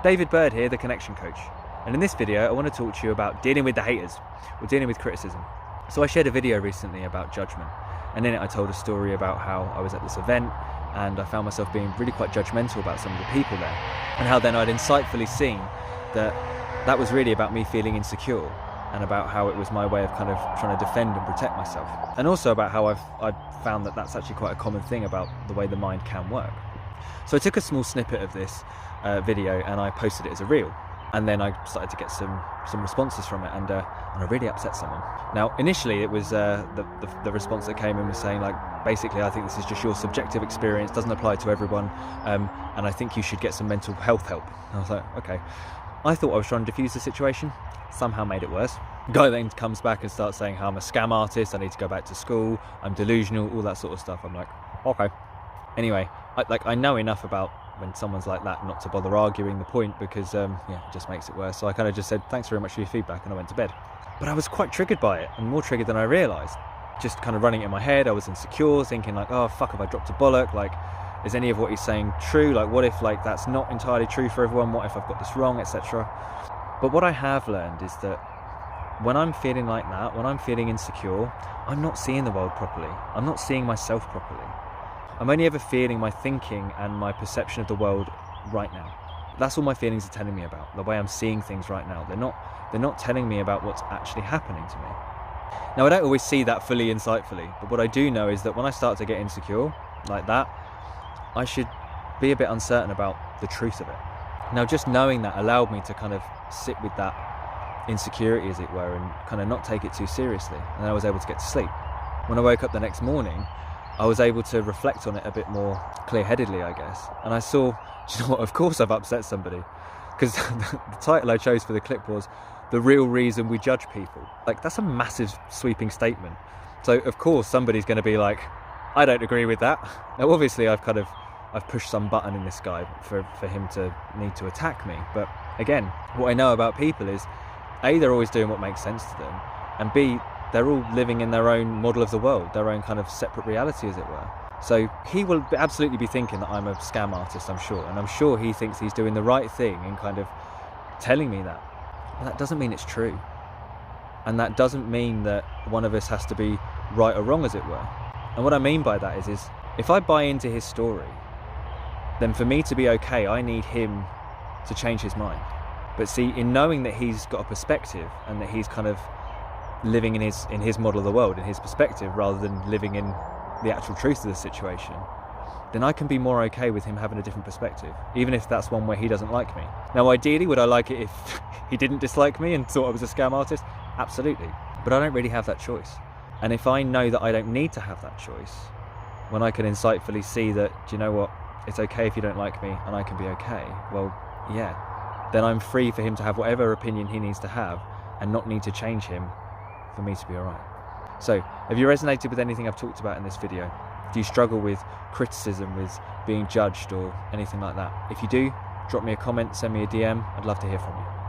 David Bird here, the Connection Coach. And in this video, I want to talk to you about dealing with the haters, or dealing with criticism. So I shared a video recently about judgment, and in it I told a story about how I was at this event and I found myself being really quite judgmental about some of the people there, and how then I'd insightfully seen that that was really about me feeling insecure, and about how it was my way of kind of trying to defend and protect myself, and also about how I've found that that's actually quite a common thing about the way the mind can work. So I took a small snippet of this video and I posted it as a reel, and then I started to get some responses from it, and I really upset someone. Now initially it was the response that came in was saying, like, basically, I think this is just your subjective experience, doesn't apply to everyone, and I think you should get some mental health help. And I was like, okay. I thought I was trying to diffuse the situation, somehow made it worse. Guy then comes back and starts saying how I'm a scam artist, I need to go back to school, I'm delusional, all that sort of stuff. I'm like, okay. Anyway, I know enough about when someone's like that not to bother arguing the point, because it just makes it worse. So I kind of just said, thanks very much for your feedback, and I went to bed. But I was quite triggered by it, and more triggered than I realised. Just kind of running it in my head, I was insecure, thinking like, oh fuck, have I dropped a bollock? Like, is any of what he's saying true? Like, what if like that's not entirely true for everyone? What if I've got this wrong, etc. But what I have learned is that when I'm feeling like that, when I'm feeling insecure, I'm not seeing the world properly. I'm not seeing myself properly. I'm only ever feeling my thinking and my perception of the world right now. That's all my feelings are telling me about, the way I'm seeing things right now. They're not telling me about what's actually happening to me. Now, I don't always see that fully insightfully, but what I do know is that when I start to get insecure like that, I should be a bit uncertain about the truth of it. Now, just knowing that allowed me to kind of sit with that insecurity, as it were, and kind of not take it too seriously. And then I was able to get to sleep. When I woke up the next morning, I was able to reflect on it a bit more clear-headedly, I guess. And I saw, do you know what, of course I've upset somebody. Because the title I chose for the clip was "The Real Reason We Judge People." Like, that's a massive sweeping statement. So of course somebody's going to be like, I don't agree with that. Now obviously I've pushed some button in this guy for him to need to attack me. But again, what I know about people is A, they're always doing what makes sense to them, and B, they're all living in their own model of the world, their own kind of separate reality, as it were. So he will absolutely be thinking that I'm a scam artist, I'm sure, and I'm sure he thinks he's doing the right thing in kind of telling me that. But that doesn't mean it's true. And that doesn't mean that one of us has to be right or wrong, as it were. And what I mean by that is if I buy into his story, then for me to be okay, I need him to change his mind. But see, in knowing that he's got a perspective and that he's kind of living in his model of the world, in his perspective, rather than living in the actual truth of the situation, then I can be more okay with him having a different perspective, even if that's one where he doesn't like me. Now ideally, would I like it if he didn't dislike me and thought I was a scam artist? Absolutely. But I don't really have that choice. And if I know that I don't need to have that choice, when I can insightfully see that, do you know what, it's okay if you don't like me and I can be okay, well, yeah, then I'm free for him to have whatever opinion he needs to have and not need to change him for me to be alright. So, have you resonated with anything I've talked about in this video? Do you struggle with criticism, with being judged or anything like that? If you do, drop me a comment, send me a DM, I'd love to hear from you.